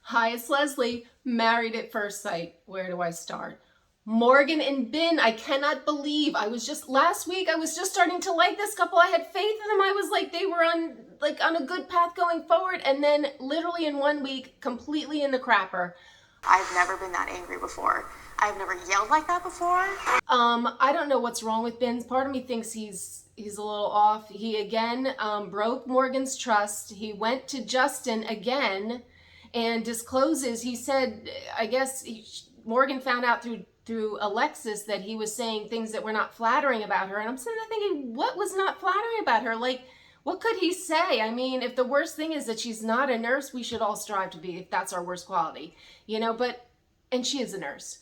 Hi, it's Leslie. Married at first sight. Where do I start? Morgan and Bihn, I cannot believe. Last week, I was just starting to like this couple. I had faith in them. I was like, they were on a good path going forward. And then literally in 1 week, completely in the crapper. I've never been that angry before. I've never yelled like that before. I don't know what's wrong with Bihn. Part of me thinks he's a little off. He again broke Morgan's trust. He went to Justin again and discloses. He said, Morgan found out through Alexis that he was saying things that were not flattering about her. And I'm sitting there thinking, what was not flattering about her? Like, what could he say? I mean, if the worst thing is that she's not a nurse, we should all strive to be, if that's our worst quality, and she is a nurse.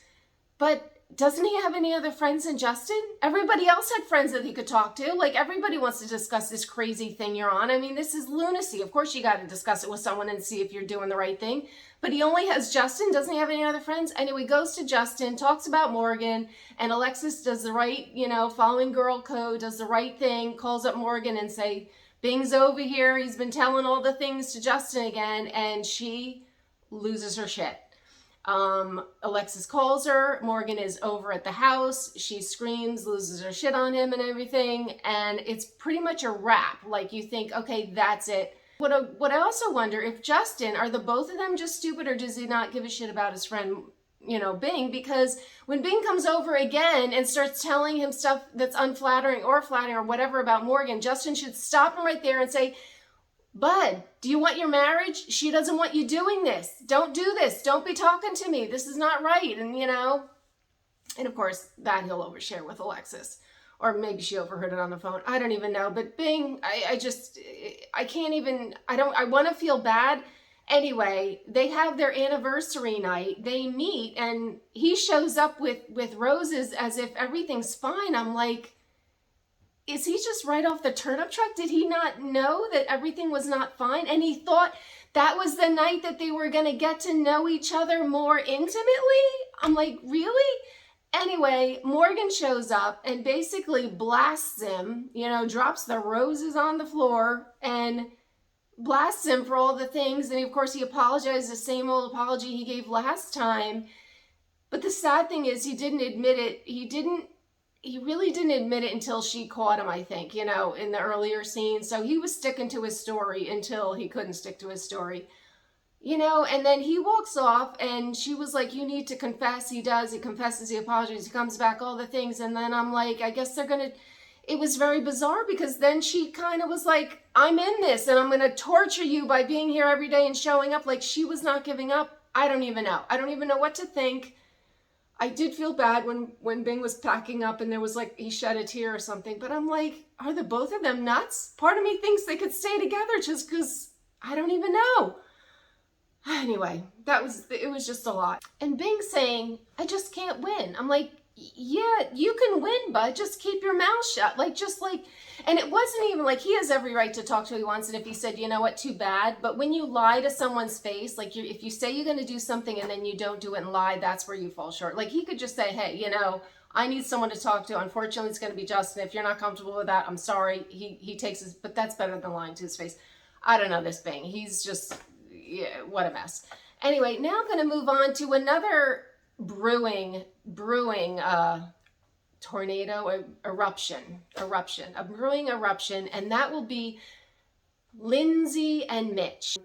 But doesn't he have any other friends than Justin? Everybody else had friends that he could talk to. Like, everybody wants to discuss this crazy thing you're on. I mean, this is lunacy. Of course you got to discuss it with someone and see if you're doing the right thing. But he only has Justin. Doesn't he have any other friends? Anyway, goes to Justin, talks about Morgan, and Alexis does the right, following girl code, does the right thing, calls up Morgan and say, Bing's over here. He's been telling all the things to Justin again, and she loses her shit. Alexis calls her. Morgan is over at the house. She screams, loses her shit on him and everything. And it's pretty much a wrap. Like, you think, okay, that's it. What I also wonder, if Justin, are the both of them just stupid, or does he not give a shit about his friend, Bing? Because when Bing comes over again and starts telling him stuff that's unflattering or flattering or whatever about Morgan, Justin should stop him right there and say, Bud, do you want your marriage? She doesn't want you doing this. Don't do this. Don't be talking to me. This is not right. And of course, that he'll overshare with Alexis. Or maybe she overheard it on the phone. I don't even know. But Bing, I want to feel bad. Anyway, they have their anniversary night. They meet and he shows up with roses as if everything's fine. I'm like, is he just right off the turnip truck? Did he not know that everything was not fine? And he thought that was the night that they were going to get to know each other more intimately? I'm like, really? Anyway, Morgan shows up and basically blasts him, drops the roses on the floor and blasts him for all the things. And of course, he apologized, the same old apology he gave last time. But the sad thing is, he didn't admit it. He really didn't admit it until she caught him, I think, in the earlier scene. So he was sticking to his story until he couldn't stick to his story. And then he walks off and she was like, you need to confess. He does. He confesses, he apologizes, he comes back, all the things. And then I'm like, I guess it was very bizarre, because then she kind of was like, I'm in this and I'm going to torture you by being here every day and showing up. Like, she was not giving up. I don't even know. I don't even know what to think. I did feel bad when Bing was packing up and there was like, he shed a tear or something, but I'm like, are the both of them nuts? Part of me thinks they could stay together just because I don't even know. Anyway, it was just a lot. And Bing saying, I just can't win. I'm like, yeah, you can win, bud. Just keep your mouth shut. And it wasn't even like, he has every right to talk to who he wants. And if he said, you know what, too bad. But when you lie to someone's face, like if you say you're going to do something and then you don't do it and lie, that's where you fall short. Like, he could just say, hey, I need someone to talk to. Unfortunately, it's going to be Justin. If you're not comfortable with that, I'm sorry. He takes his, but that's better than lying to his face. I don't know this Bing. He's just, yeah, what a mess. Anyway, now I'm going to move on to another brewing tornado eruption, a brewing eruption, and that will be Lindsay and Mitch.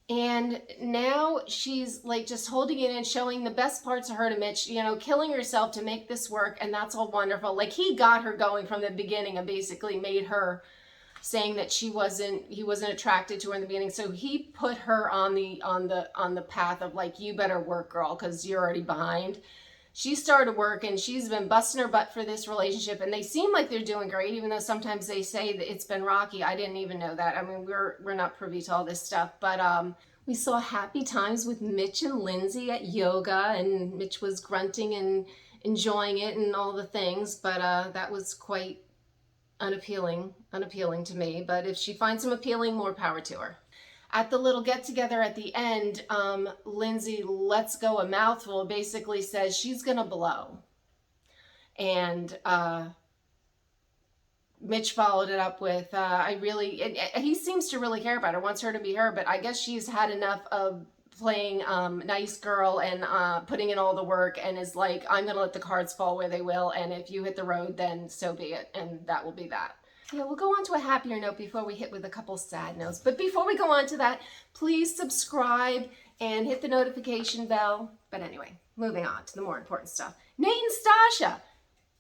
And now she's like just holding it in, showing the best parts of her to Mitch, killing herself to make this work, and that's all wonderful. Like, he got her going from the beginning and basically made her saying that he wasn't attracted to her in the beginning. So he put her on the path of like, you better work, girl, because you're already behind. She started working. She's been busting her butt for this relationship, and they seem like they're doing great, even though sometimes they say that it's been rocky. I didn't even know that. I mean, we're not privy to all this stuff, but we saw happy times with Mitch and Lindsay at yoga, and Mitch was grunting and enjoying it and all the things, but that was quite unappealing to me. But if she finds him appealing, more power to her. At the little get-together at the end, Lindsay lets go a mouthful, basically says she's going to blow. And Mitch followed it up with, he seems to really care about her, wants her to be her, but I guess she's had enough of playing nice girl and putting in all the work, and is like, I'm gonna let the cards fall where they will, and if you hit the road, then so be it, and that will be that. Yeah, we'll go on to a happier note before we hit with a couple sad notes. But before we go on to that, please subscribe and hit the notification bell. But anyway, moving on to the more important stuff. Nate and Stasha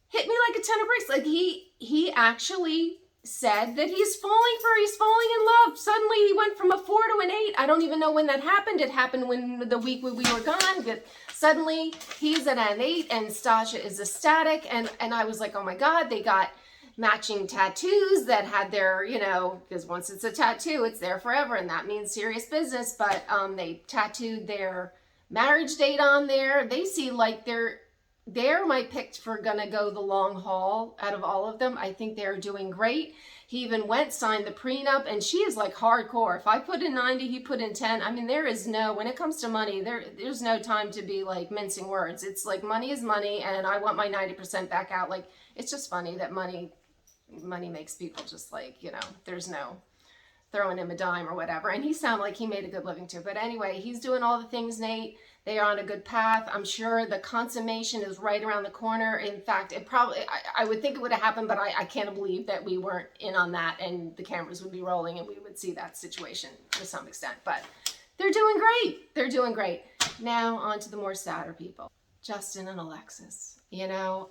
hit me like a ton of bricks. Like he actually said that he's falling in love. Suddenly he went from a 4 to an 8. I don't even know when that happened. It happened when the week when we were gone. But suddenly he's at an 8 and Stasha is ecstatic. And I was like, oh my God, they got matching tattoos that had their, you know, because once it's a tattoo, it's there forever, and that means serious business. But they tattooed their marriage date on there. They see like they're my pick for gonna go the long haul out of all of them. I think they're doing great. He even went, signed the prenup, and she is like hardcore. If I put in 90, he put in 10. I mean, there is no, when it comes to money, there's no time to be like mincing words. It's like money is money, and I want my 90% back out. Like, it's just funny that money makes people just like, you know, there's no throwing him a dime or whatever. And he sounded like he made a good living too. But anyway, he's doing all the things, Nate. They are on a good path. I'm sure the consummation is right around the corner. In fact, it probably, I would think it would have happened, but I can't believe that we weren't in on that and the cameras would be rolling and we would see that situation to some extent. But they're doing great. They're doing great. Now on to the more sadder people. Justin and Alexis. You know,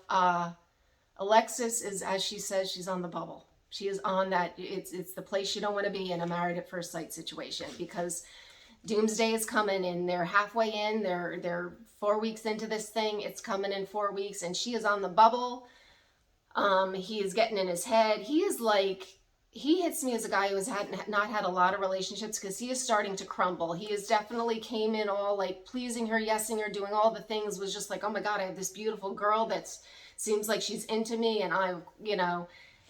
Alexis is, as she says, she's on the bubble. She is on that, it's the place you don't want to be in, a married at first sight situation, because doomsday is coming and they're halfway in, they're 4 weeks into this thing. It's coming in 4 weeks and she is on the bubble. He is getting in his head. He is like, he hits me as a guy who has not had a lot of relationships, because he is starting to crumble. He is definitely came in all like pleasing her, yesing her, doing all the things, was just like, oh my God, I have this beautiful girl that's seems like she's into me, and I, you know,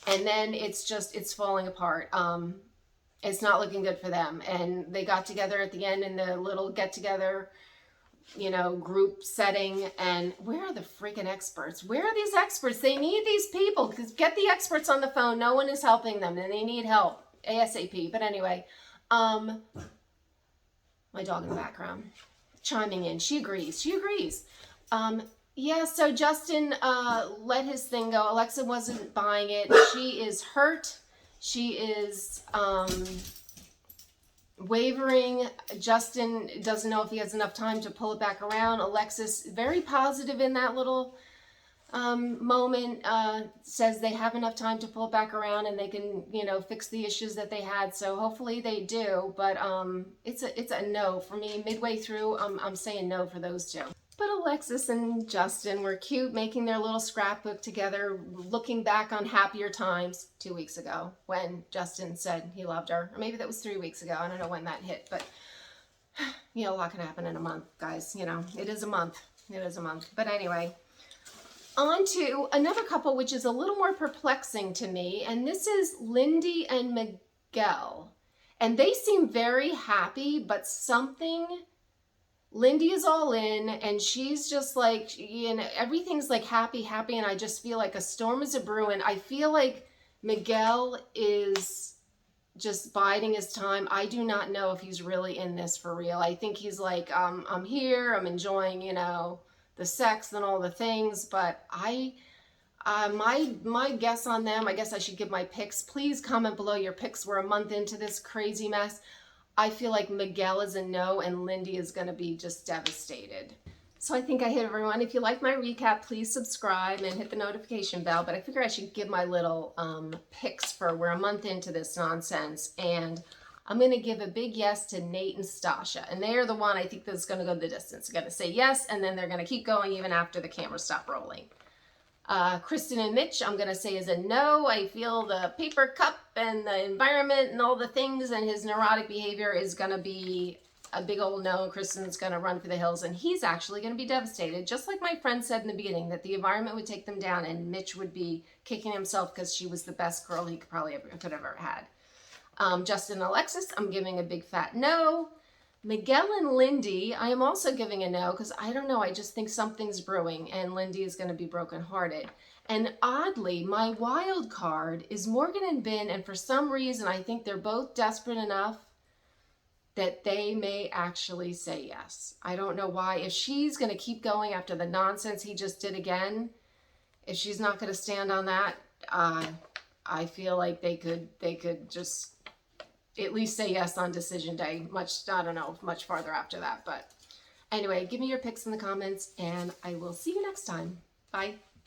and then it's falling apart. It's not looking good for them. And they got together at the end in the little get together, you know, group setting. And where are the freaking experts? Where are these experts? They need these people, because get the experts on the phone. No one is helping them and they need help ASAP. But anyway, my dog in the background chiming in. She agrees. Yeah, so Justin let his thing go. Alexa wasn't buying it. She is hurt. She is wavering. Justin doesn't know if he has enough time to pull it back around. Alexis, very positive in that little moment, says they have enough time to pull it back around and they can, you know, fix the issues that they had. So hopefully they do. But it's a no for me. Midway through, I'm saying no for those two. But Alexis and Justin were cute, making their little scrapbook together, looking back on happier times 2 weeks ago when Justin said he loved her. Or maybe that was 3 weeks ago. I don't know when that hit, but you know, a lot can happen in a month, guys. You know, it is a month. It is a month. But anyway, on to another couple, which is a little more perplexing to me. And this is Lindy and Miguel. And they seem very happy, but something... Lindy is all in and she's just like, you know, everything's like happy, and I just feel like a storm is a brewing. I feel like Miguel is just biding his time. I do not know if he's really in this for real. I think he's like, I'm here, I'm enjoying, you know, the sex and all the things, but my guess on them, I guess I should give my picks. Please comment below your picks. We're a month into this crazy mess. I feel like Miguel is a no and Lindy is going to be just devastated. So I think I hit everyone. If you like my recap, please subscribe and hit the notification bell. But I figure I should give my little picks for we're a month into this nonsense. And I'm going to give a big yes to Nate and Stasha. And they are the one I think that's going to go the distance. They're going to say yes, and then they're going to keep going even after the cameras stop rolling. Kristen and Mitch, I'm going to say is a no. I feel the paper cup and the environment and all the things and his neurotic behavior is going to be a big old no. Kristen's going to run for the hills and he's actually going to be devastated. Just like my friend said in the beginning, that the environment would take them down and Mitch would be kicking himself because she was the best girl he could have ever had. Justin and Alexis, I'm giving a big fat no. Miguel and Lindy, I am also giving a no because I don't know. I just think something's brewing and Lindy is going to be brokenhearted. And oddly, my wild card is Morgan and Bihn, and for some reason I think they're both desperate enough that they may actually say yes. I don't know why. If she's going to keep going after the nonsense he just did again, if she's not going to stand on that, I feel like they could just at least say yes on decision day. I don't know, much farther after that. But anyway, give me your picks in the comments, and I will see you next time. Bye.